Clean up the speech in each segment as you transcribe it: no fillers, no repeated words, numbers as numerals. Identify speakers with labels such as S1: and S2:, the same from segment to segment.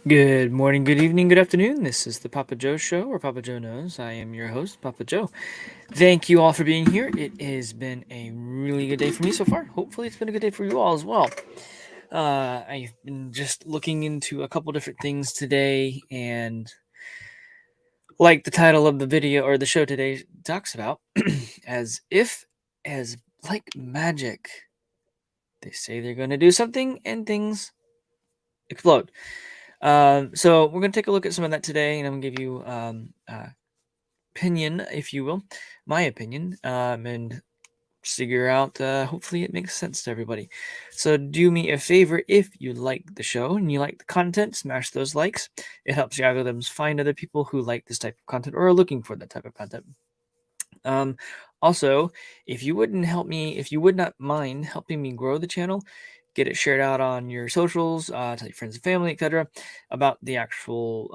S1: Good morning, good evening, good afternoon. This is the Papa Joe Show, or Papa Joe Knows. I am your host, Papa Joe. Thank you all for being here. It has been a really good day for me so far. Hopefully, it's been a good day for you all as well. I've been just looking into a couple different things today, and like the title of the video or the show today talks about, as if, as like magic, they say they're going to do something and things explode. So we're going to take a look at some of that today, and I'm going to give you opinion, if you will, my opinion, and figure out. Hopefully, it makes sense to everybody. So do me a favor if you like the show and you like the content, smash those likes. It helps the algorithms find other people who like this type of content or are looking for that type of content. Um, Also, if you would not mind helping me grow the channel, get it shared out on your socials, tell your friends and family, etc., about the actual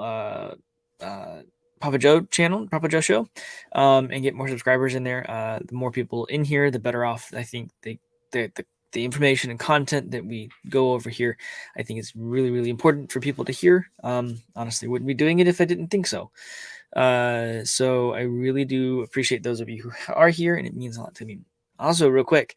S1: Papa Joe channel, Papa Joe show, and get more subscribers in there. The more people in here, the better off. I think the information and content that we go over here, I think it's really, really important for people to hear. Honestly, wouldn't be doing it if I didn't think so. So I really do appreciate those of you who are here, and it means a lot to me. Also, real quick,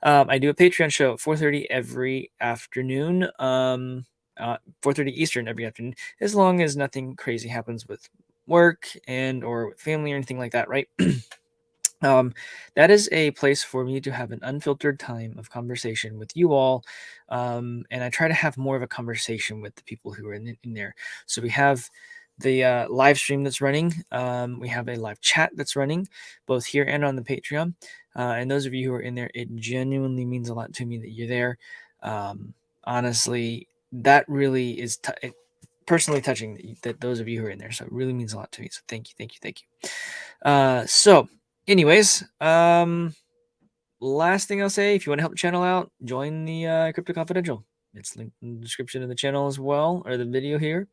S1: I do a Patreon show at 4:30 every afternoon. 4:30 Eastern every afternoon, as long as nothing crazy happens with work and or with family or anything like that, right? That is a place for me to have an unfiltered time of conversation with you all, and I try to have more of a conversation with the people who are in there. So we have the live stream that's running. We have a live chat that's running, both here and on the Patreon. And those of you who are in there, it genuinely means a lot to me that you're there. Honestly, that really is personally touching that those of you who are in there. So it really means a lot to me. So thank you, thank you, thank you. So anyways, last thing I'll say, if you want to help the channel out, join the Crypto Confidential. It's linked in the description of the channel as well, or the video here.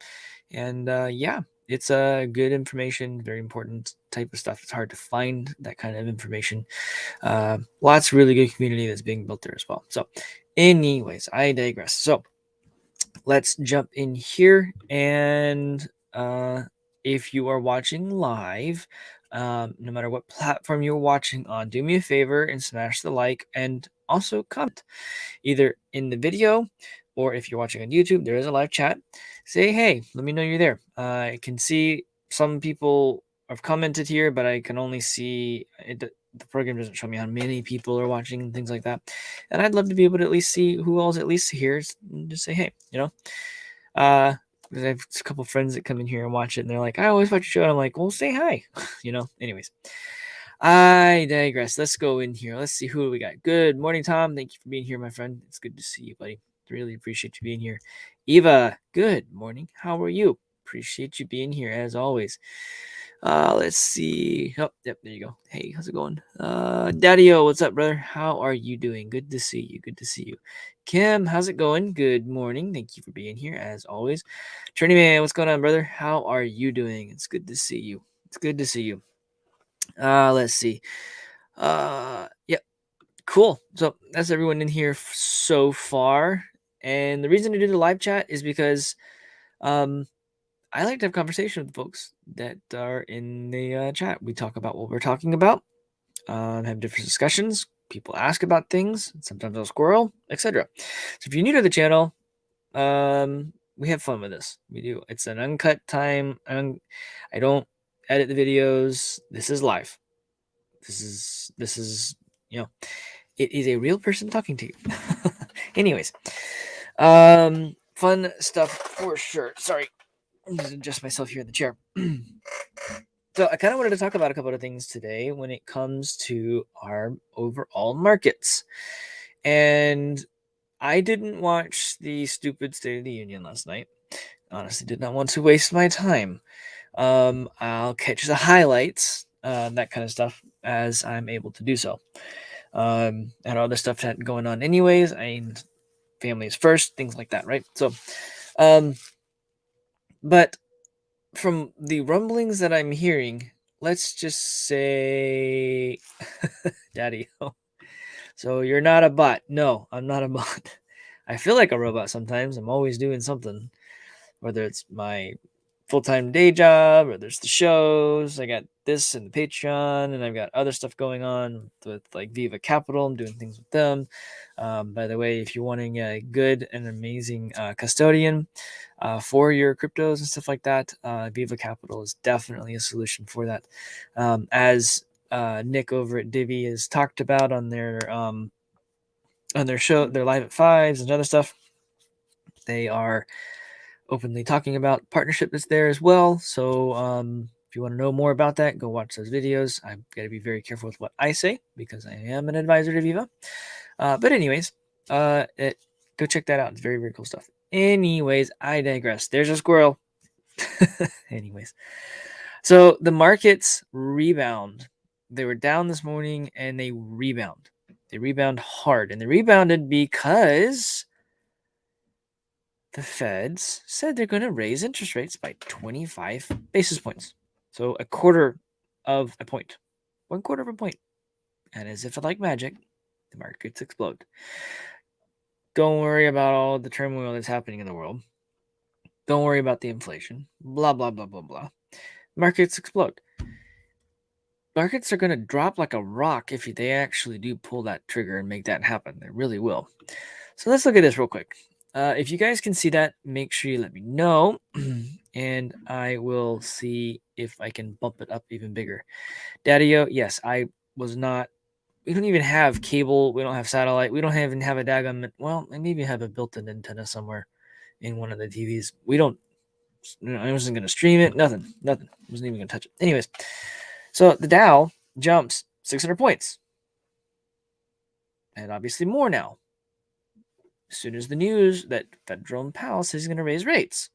S1: And yeah, it's good information, very important type of stuff. It's hard to find that kind of information. Lots of really good community that's being built there as well. So anyways, I digress. So let's jump in here. And if you are watching live, no matter what platform you're watching on, do me a favor and smash the like and also comment either in the video, or if you're watching on YouTube, there is a live chat. Say, hey, let me know you're there. I can see some people have commented here, but I can only see it. The program doesn't show me how many people are watching and things like that. And I'd love to be able to at least see who else at least here. Just say, hey, because I have a couple friends that come in here and watch it, and they're like, I always watch your show. And I'm like, well, say hi. Anyways, I digress. Let's go in here. Let's see who we got. Good morning, Tom. Thank you for being here, my friend. It's good to see you, buddy. Really appreciate you being here. Eva, good morning. How are you? Appreciate you being here as always. Let's see. Oh, yep, there you go. Hey, how's it going? Daddy-O, what's up, brother? How are you doing? Good to see you. Good to see you. Kim, how's it going? Good morning. Thank you for being here as always. Journeyman, what's going on, brother? How are you doing? It's good to see you. It's good to see you. Let's see. Yep, cool. So that's everyone in here so far. And the reason to do the live chat is because I like to have conversation with folks that are in the chat. We talk about what we're talking about, have different discussions. People ask about things. Sometimes I'll squirrel, etc. So if you're new to the channel, we have fun with this. We do. It's an uncut time. I don't edit the videos. This is live. This is it is a real person talking to you. Anyways, fun stuff for sure. Sorry, I'm just adjust myself here in the chair. So I kind of wanted to talk about a couple of things today when it comes to our overall markets. And I didn't watch the stupid State of the Union last night. Honestly, did not want to waste my time. I'll catch the highlights, that kind of stuff, as I'm able to do so. And other stuff had going on anyways. Family is first, things like that, right? So, but from the rumblings that I'm hearing, let's just say, Daddy. So you're not a bot? No, I'm not a bot. I feel like a robot sometimes. I'm always doing something, whether it's my full-time day job or there's the shows. I got this and the Patreon, and I've got other stuff going on with like Viva Capital. I'm doing things with them. By the way, if you're wanting a good and amazing custodian for your cryptos and stuff like that, Viva Capital is definitely a solution for that. As Nick over at Divi has talked about on their show, their live at fives and other stuff, they are openly talking about partnership that's there as well. So if you want to know more about that, go watch those videos. I've got to be very careful with what I say because I am an advisor to Viva. But anyways, go check that out. It's very, very cool stuff. Anyways, I digress. There's a squirrel. Anyways, so the markets rebound. They were down this morning and they rebound. They rebound hard, and they rebounded because the Feds said they're going to raise interest rates by 25 basis points. So a quarter of a point, 1/4 of a point. And as if like magic, the markets explode. Don't worry about all the turmoil that's happening in the world. Don't worry about the inflation. Blah, blah, blah, blah, blah. Markets explode. Markets are going to drop like a rock if they actually do pull that trigger and make that happen. They really will. So let's look at this real quick. If you guys can see that, make sure you let me know, and I will see if I can bump it up even bigger. Daddy-o, yes, I was not. We don't even have cable. We don't have satellite. We don't even have a daggum. Well, I maybe have a built-in antenna somewhere in one of the TVs. We don't. I wasn't going to stream it. Nothing. I wasn't even going to touch it. Anyways, so the Dow jumps 600 points, and obviously more now. As soon as the news that Jerome Powell says he's going to raise rates,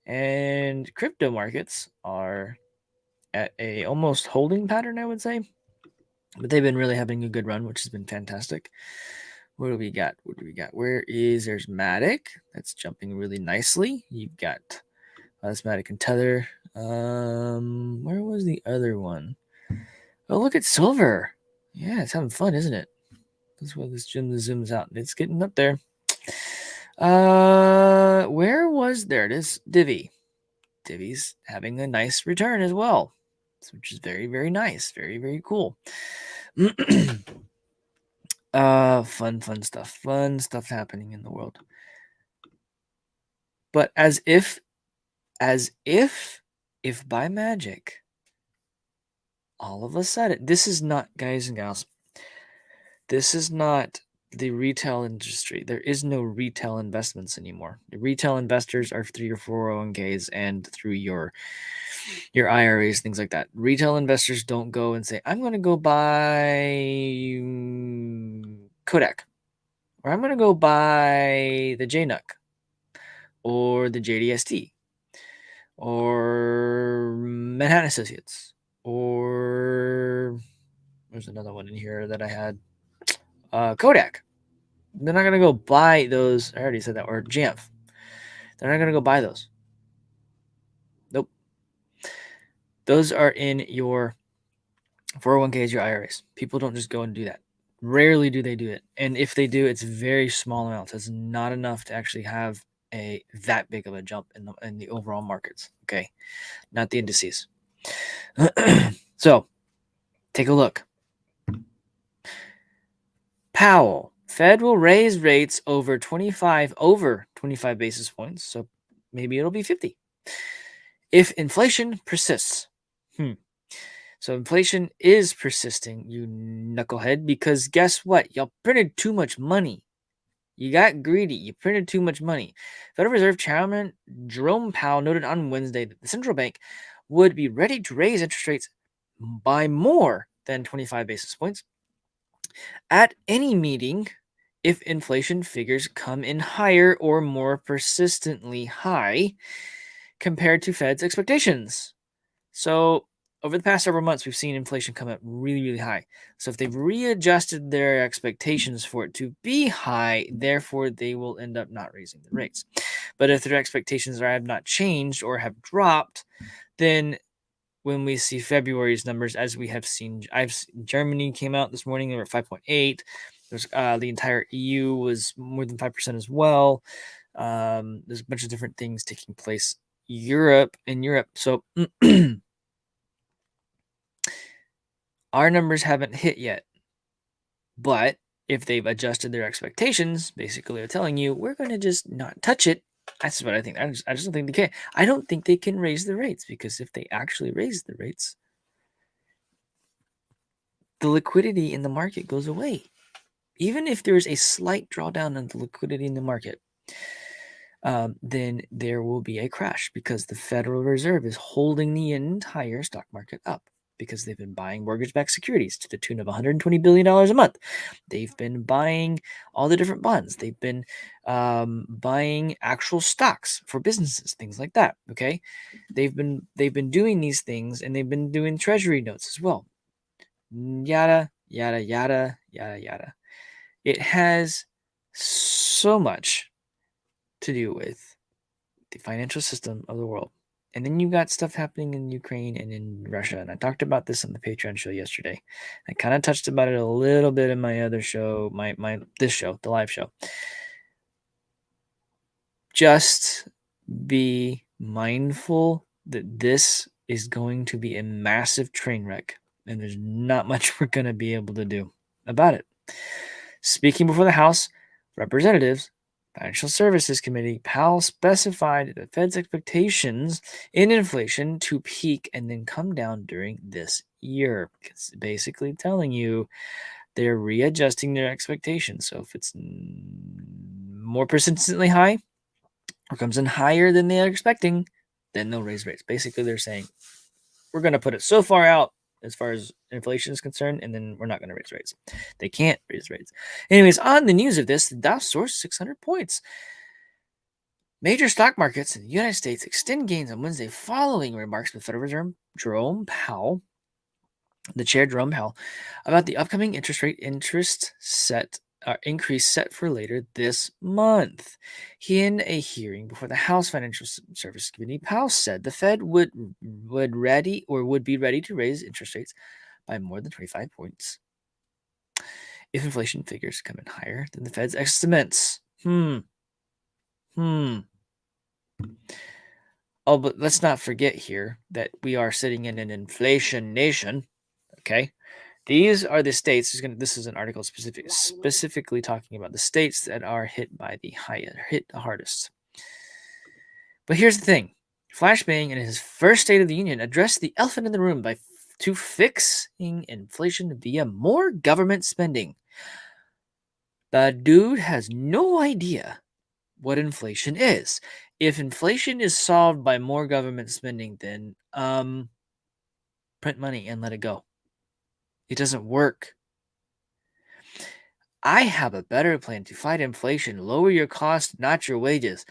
S1: and crypto markets are at a almost holding pattern, I would say, but they've been really having a good run, which has been fantastic. What do we got? There's Matic. That's jumping really nicely. You've got that's Matic and Tether. Where was the other one? Oh, look at silver. Yeah, it's having fun, isn't it? That's why this gym zooms out. It's getting up there. Where was there? It is Divi. Divi's having a nice return as well, which is very, very nice. Very, very cool. Fun stuff. Fun stuff happening in the world. But as if by magic, all of a sudden, this is not, guys and gals, this is not the retail industry. There is no retail investments anymore. The retail investors are through your 401ks and through your IRAs, things like that. Retail investors don't go and say, I'm going to go buy Kodak, or I'm going to go buy the JNUC, or the JDST, or Manhattan Associates, or there's another one in here that I had, Kodak. They're not going to go buy those. I already said that. Or Jamf. They're not going to go buy those. Nope. Those are in your 401ks, your IRAs. People don't just go and do that. Rarely do they do it. And if they do, it's very small amounts. It's not enough to actually have that big of a jump in the overall markets. Okay. Not the indices. So take a look. Powell. Fed will raise rates over 25 basis points, so maybe it'll be 50. If inflation persists. So inflation is persisting, you knucklehead, because guess what? Y'all printed too much money. You got greedy. You printed too much money. Federal Reserve Chairman Jerome Powell noted on Wednesday that the central bank would be ready to raise interest rates by more than 25 basis points at any meeting if inflation figures come in higher or more persistently high compared to Fed's expectations. So over the past several months, we've seen inflation come up really, really high. So if they've readjusted their expectations for it to be high, therefore they will end up not raising the rates. But if their expectations have not changed or have dropped, then when we see February's numbers, as we have seen, Germany came out this morning, they were 5.8. There's the entire EU was more than 5% as well. There's a bunch of different things taking place in Europe. So our numbers haven't hit yet, but if they've adjusted their expectations, basically they're telling you we're going to just not touch it. That's what I think. I just don't think they can. I don't think they can raise the rates, because if they actually raise the rates, the liquidity in the market goes away. Even if there's a slight drawdown in the liquidity in the market, then there will be a crash, because the Federal Reserve is holding the entire stock market up, because they've been buying mortgage-backed securities to the tune of $120 billion a month. They've been buying all the different bonds. They've been buying actual stocks for businesses, things like that. Okay, they've been doing these things, and they've been doing treasury notes as well. Yada yada yada yada yada. It has so much to do with the financial system of the world. And then you got stuff happening in Ukraine and in Russia. And I talked about this on the Patreon show yesterday. I kind of touched about it a little bit in my other show, this show, the live show. Just be mindful that this is going to be a massive train wreck, and there's not much we're going to be able to do about it. Speaking before the House Representatives Financial Services Committee, Powell specified the Fed's expectations in inflation to peak and then come down during this year. It's basically telling you they're readjusting their expectations. So if it's more persistently high or comes in higher than they're expecting, then they'll raise rates. Basically, they're saying, we're going to put it so far out as far as inflation is concerned, and then we're not going to raise rates. They can't raise rates. Anyways, on the news of this, the Dow soared 600 points. Major stock markets in the United States extend gains on Wednesday following remarks by Federal Reserve Jerome Powell, about the upcoming increase set for later this month. In a hearing before the House Financial Services Committee, Powell said the Fed would be ready to raise interest rates by more than 25 points if inflation figures come in higher than the Fed's estimates. Oh, but let's not forget here that we are sitting in an inflation nation. Okay. These are the states. This is an article specifically talking about the states that are hit the hardest. But here's the thing: Flashbang, in his first State of the Union, addressed the elephant in the room to fixing inflation via more government spending. The dude has no idea what inflation is. If inflation is solved by more government spending, then print money and let it go. It doesn't work. I have a better plan to fight inflation. Lower your costs, not your wages.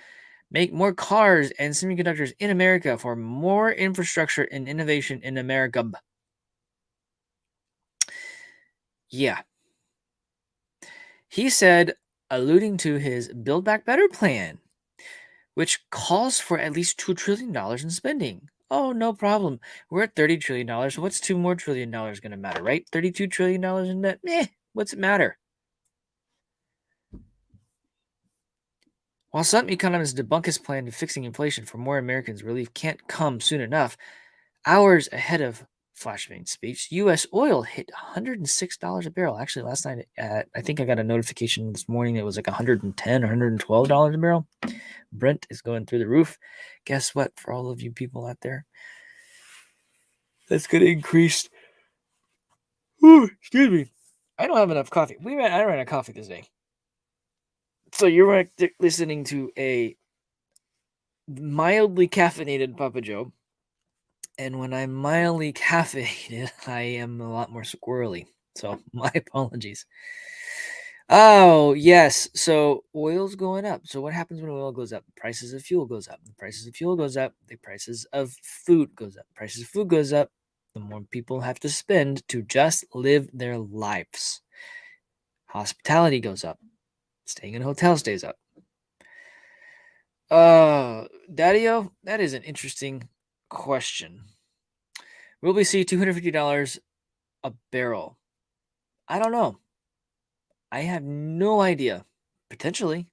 S1: Make more cars and semiconductors in America for more infrastructure and innovation in America. Yeah. He said, alluding to his Build Back Better plan, which calls for at least $2 trillion in spending. Oh, no problem. We're at $30 trillion. What's $2 more trillion going to matter, right? $32 trillion in debt? What's it matter? While some economists debunk his plan to fixing inflation for more Americans, relief can't come soon enough. Hours ahead of Flashbang's speech, U.S. oil hit $106 a barrel. Actually, last night, I think I got a notification this morning. It was like $110 or $112 a barrel. Brent is going through the roof. Guess what? For all of you people out there, that's going to increase. Ooh, excuse me. I don't have enough coffee. I ran out of coffee this day. So you're listening to a mildly caffeinated PAPAJO. And when I'm mildly caffeinated, I am a lot more squirrely. So my apologies. Oh, yes. So oil's going up. So what happens when oil goes up? The prices of fuel goes up. The prices of fuel goes up. The prices of food goes up. The prices of food goes up. The more people have to spend to just live their lives. Hospitality goes up. Staying in a hotel stays up. Daddy-o, that is an interesting question. Will we see $250 a barrel? I don't know. I have no idea. Potentially.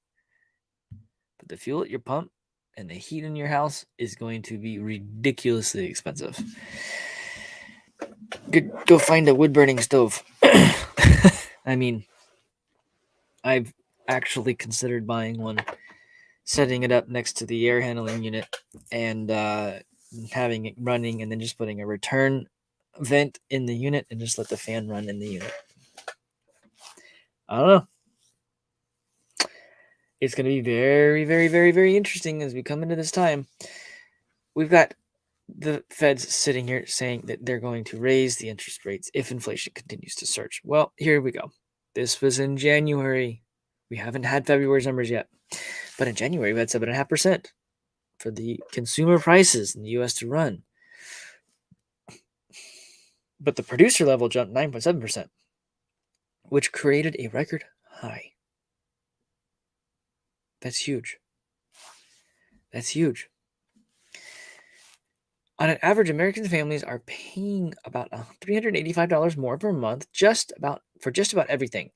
S1: But the fuel at your pump and the heat in your house is going to be ridiculously expensive. Go find a wood burning stove. I mean, I've actually considered buying one, setting it up next to the air handling unit, and having it running, and then just putting a return vent in the unit and just let the fan run in the unit. I don't know. It's going to be very, very, very, very interesting as we come into this time. We've got the Fed's sitting here saying that they're going to raise the interest rates if inflation continues to surge. Well, here we go. This was in January. We haven't had February's numbers yet. But in January, we had 7.5% for the consumer prices in the U.S. to run. But the producer level jumped 9.7%, which created a record high. That's huge. That's huge. On an average, American families are paying about $385 more per month for just about everything.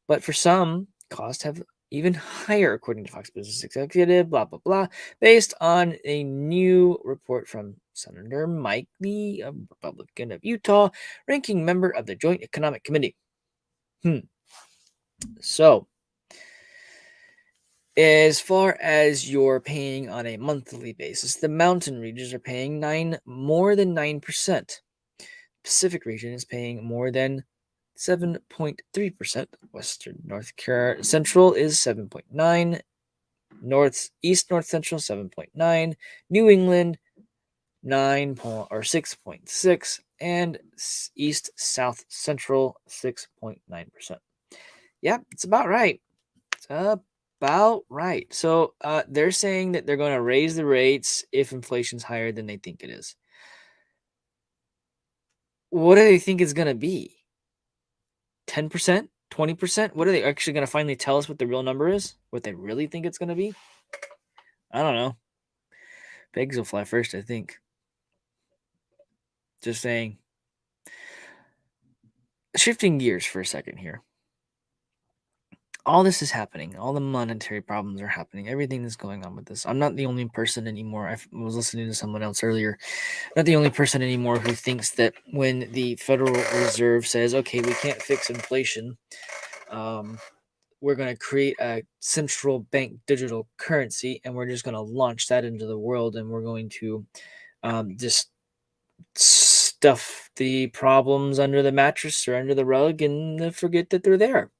S1: But for some, costs have even higher, according to Fox Business Executive, blah, blah, blah, based on a new report from Senator Mike Lee, a Republican of Utah, ranking member of the Joint Economic Committee. So, as far as you're paying on a monthly basis, the mountain regions are paying more than 9%. Pacific region is paying more than 7.3%. Western North Carolina Central is 7.9%. North Central 7.9%. New England 6.6%, and East South Central 6.9%. Yep, it's about right. It's about right. So they're saying that they're going to raise the rates if inflation's higher than they think it is. What do they think it's going to be? 10%? 20%? What are they actually going to finally tell us what the real number is? What they really think it's going to be? I don't know. Pigs will fly first, I think. Just saying. Shifting gears for a second here. All this is happening. All the monetary problems are happening. Everything that's going on with this. I'm not the only person anymore. I was listening to someone else earlier. Not the only person anymore who thinks that when the Federal Reserve says, okay, we can't fix inflation, we're going to create a central bank digital currency, and we're just going to launch that into the world, and we're going to just stuff the problems under the mattress or under the rug and forget that they're there.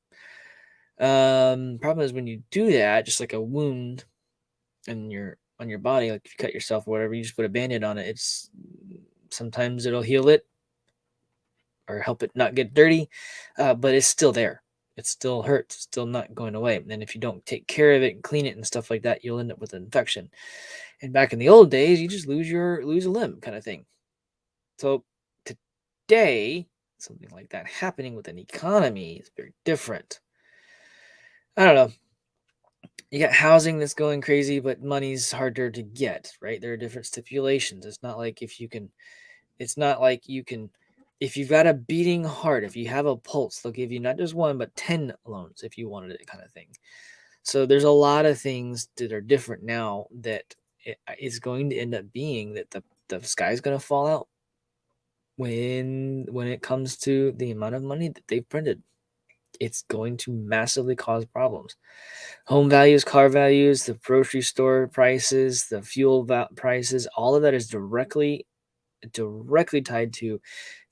S1: Problem is when you do that, just like a wound on your body, like if you cut yourself or whatever, you just put a band-aid on it. Sometimes it'll heal it or help it not get dirty, but it's still there. It still hurts. It's still not going away. And if you don't take care of it and clean it and stuff like that, you'll end up with an infection. And back in the old days, you just lose a limb kind of thing. So today, something like that happening with an economy is very different. I don't know. You got housing that's going crazy, but money's harder to get, right? There are different stipulations. It's not like if you've got a beating heart, if you have a pulse, they'll give you not just 1, but 10 loans if you wanted it, kind of thing. So there's a lot of things that are different now that is going to end up being that the sky's going to fall out when it comes to the amount of money that they've printed. It's going to massively cause problems. Home values, car values, the grocery store prices, the fuel prices, all of that is directly tied to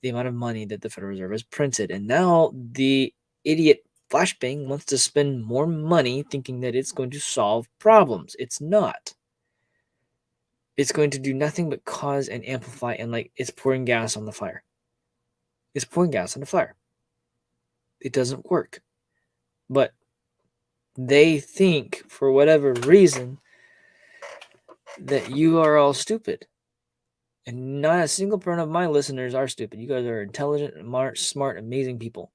S1: the amount of money that the Federal Reserve has printed. And now the idiot flashbang wants to spend more money thinking that it's going to solve problems. It's not. It's going to do nothing but cause and amplify, and it's pouring gas on the fire. It's pouring gas on the fire. It doesn't work. But they think, for whatever reason, that you are all stupid. And not a single one of my listeners are stupid. You guys are intelligent, smart, amazing people.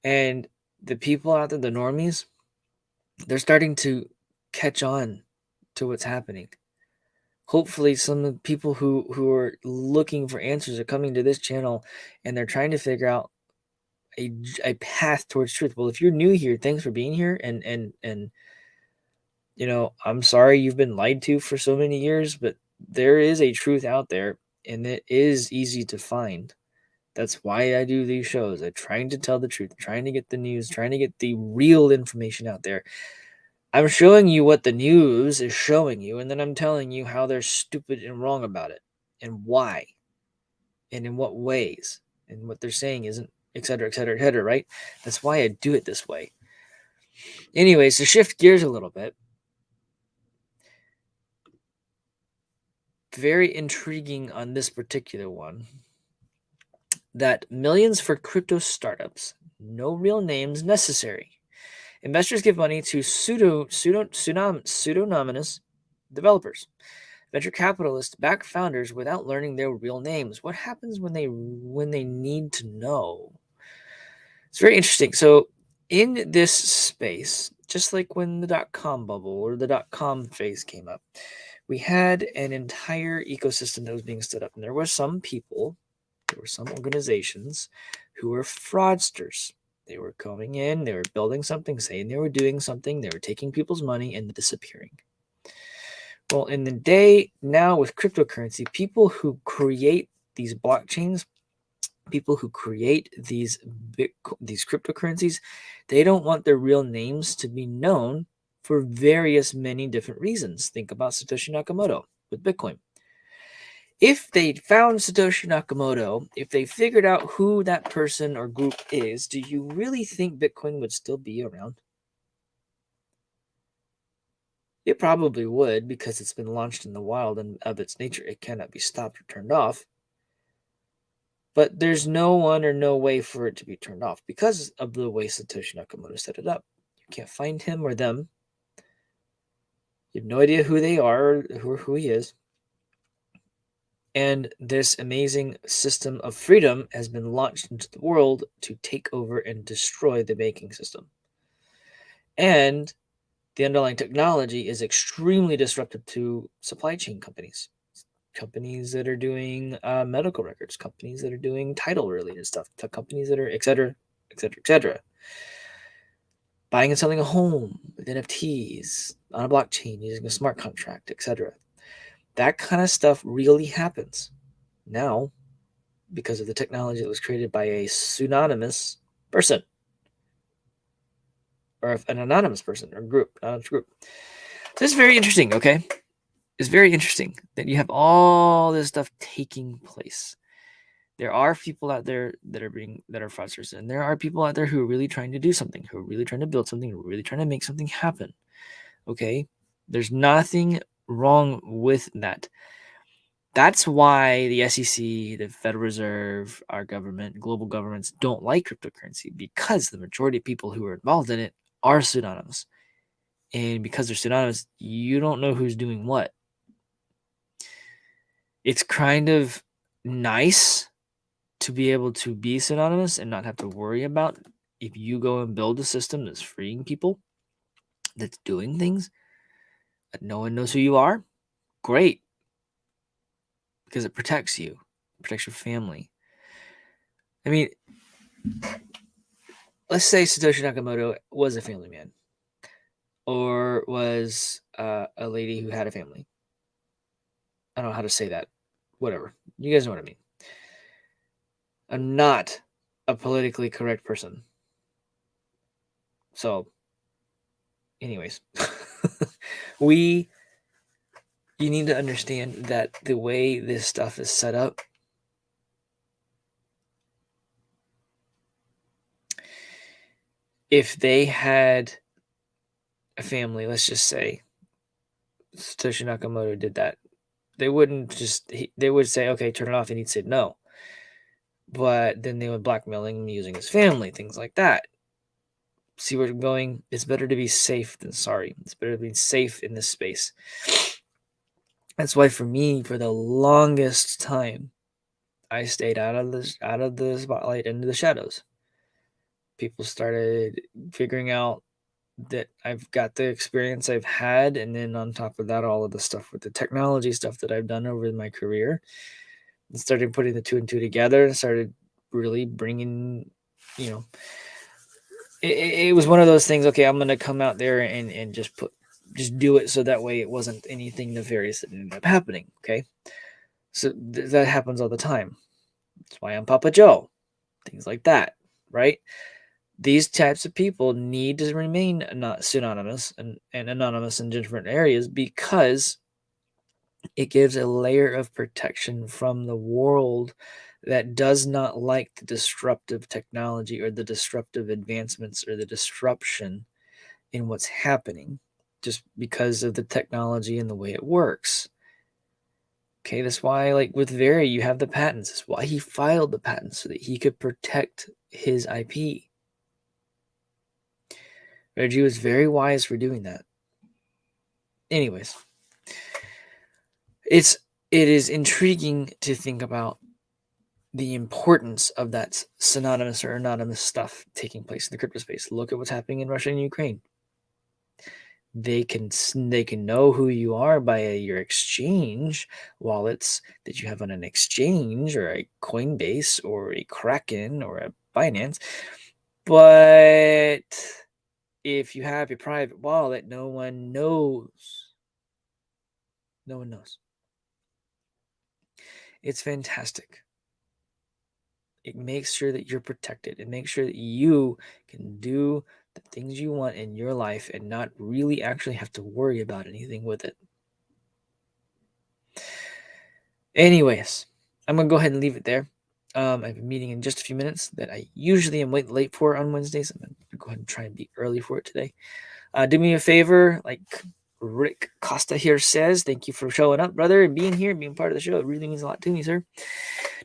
S1: And the people out there, the normies, they're starting to catch on to what's happening. Hopefully some of the people who are looking for answers are coming to this channel and they're trying to figure out a path towards truth. Well, if you're new here, thanks for being here, and I'm sorry you've been lied to for so many years, but there is a truth out there, and it is easy to find. That's why I do these shows. I'm trying to tell the truth, trying to get the news, trying to get the real information out there. I'm showing you what the news is showing you, and then I'm telling you how they're stupid and wrong about it, and why, and in what ways, and what they're saying isn't, et cetera, et cetera, et cetera, right? That's why I do it this way. Anyways, to shift gears a little bit, very intriguing on this particular one, that millions for crypto startups, no real names necessary. Investors give money to pseudonymous developers. Venture capitalists back founders without learning their real names. What happens when they need to know? It's very interesting. So in this space, just like when the dot-com bubble or the dot-com phase came up, we had an entire ecosystem that was being stood up. And there were some people, there were some organizations who were fraudsters. They were coming in, they were building something, saying they were doing something, they were taking people's money and disappearing. Well, in the day now with cryptocurrency, people who create these blockchains, people who create these cryptocurrencies, they don't want their real names to be known for many different reasons. Think about Satoshi Nakamoto with Bitcoin. If they found Satoshi Nakamoto, if they figured out who that person or group is, do you really think Bitcoin would still be around? It probably would, because it's been launched in the wild, and of its nature, it cannot be stopped or turned off. But there's no one or no way for it to be turned off because of the way Satoshi Nakamoto set it up. You can't find him or them. You have no idea who they are or who he is. And this amazing system of freedom has been launched into the world to take over and destroy the banking system. And the underlying technology is extremely disruptive to supply chain companies that are doing medical records, companies that are doing title related stuff, companies that are et cetera, et cetera, et cetera. Buying and selling a home with NFTs on a blockchain using a smart contract, et cetera. That kind of stuff really happens now because of the technology that was created by a pseudonymous person or an anonymous person or group, anonymous group. So it's very interesting, okay? It's very interesting that you have all this stuff taking place. There are people out there that are fraudsters, and there are people out there who are really trying to do something, who are really trying to build something, who are really trying to make something happen. Okay? There's nothing wrong with that. That's why the SEC, the Federal Reserve, our government, global governments don't like cryptocurrency, because the majority of people who are involved in it are pseudonymous. And because they're pseudonymous, you don't know who's doing what. It's kind of nice to be able to be pseudonymous and not have to worry about if you go and build a system that's freeing people, that's doing things that no one knows who you are. Great. Because it protects you, it protects your family. I mean, let's say Satoshi Nakamoto was a family man or was a lady who had a family. I don't know how to say that. Whatever. You guys know what I mean. I'm not a politically correct person. So, anyways, you need to understand that the way this stuff is set up, if they had a family, let's just say Satoshi Nakamoto did that, they wouldn't they would say, okay, turn it off, and he'd say no. But then they would blackmail him using his family, things like that. See where I'm going? It's better to be safe than sorry. It's better to be safe in this space. That's why for me, for the longest time, I stayed out of the spotlight, into the shadows. People started figuring out that I've got the experience I've had, and then on top of that, all of the stuff with the technology stuff that I've done over my career, and started putting the two and two together, and started really bringing, it was one of those things. Okay, I'm gonna come out there and just just do it so that way it wasn't anything nefarious that ended up happening. Okay, so that happens all the time. That's why I'm PAPAJO, things like that, right? These types of people need to remain not synonymous and anonymous in different areas because it gives a layer of protection from the world that does not like the disruptive technology or the disruptive advancements or the disruption in what's happening just because of the technology and the way it works. Okay, that's why, like with Very, you have the patents. That's why he filed the patents so that he could protect his IP. Reggie was very wise for doing that. Anyways, it is intriguing to think about the importance of that synonymous or anonymous stuff taking place in the crypto space. Look at what's happening in Russia and Ukraine. They can know who you are by your exchange wallets that you have on an exchange or a Coinbase or a Kraken or a Binance. But if you have a private wallet, no one knows. No one knows. It's fantastic. It makes sure that you're protected. It makes sure that you can do the things you want in your life and not really actually have to worry about anything with it. Anyways, I'm going to go ahead and leave it there. I have a meeting in just a few minutes that I usually am late for on Wednesdays. I'm going to go ahead and try and be early for it today. Do me a favor, like Rick Costa here says, thank you for showing up, brother, and being here, being part of the show. It really means a lot to me, sir.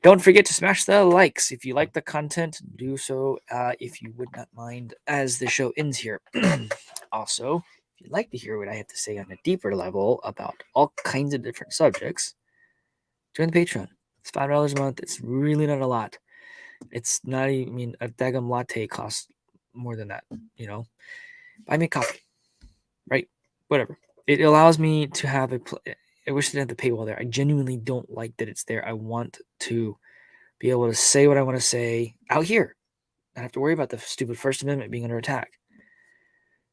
S1: Don't forget to smash the likes. If you like the content, do so if you would not mind as the show ends here. Also, if you'd like to hear what I have to say on a deeper level about all kinds of different subjects, join the Patreon. It's $5 a month. It's really not a lot. It's not even, I mean, a daggum latte costs more than that, you know. Buy me coffee, right? Whatever. It allows me to have I wish they had the paywall there. I genuinely don't like that it's there. I want to be able to say what I want to say out here. I don't have to worry about the stupid First Amendment being under attack.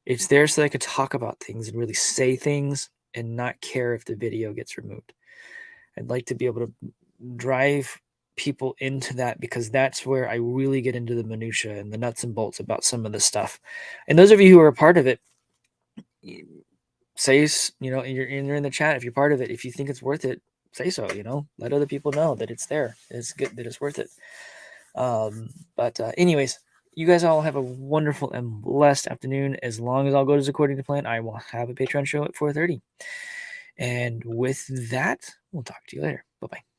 S1: It's there so that I could talk about things and really say things and not care if the video gets removed. I'd like to be able to drive people into that because that's where I really get into the minutia and the nuts and bolts about some of the stuff. And those of you who are a part of it, say, you know, you're in the chat. If you're part of it, if you think it's worth it, say so, you know, let other people know that it's there. It's good, that it's worth it. But anyways, you guys all have a wonderful and blessed afternoon. As long as all goes according to plan, I will have a Patreon show at 4:30. And with that, we'll talk to you later. Bye-bye.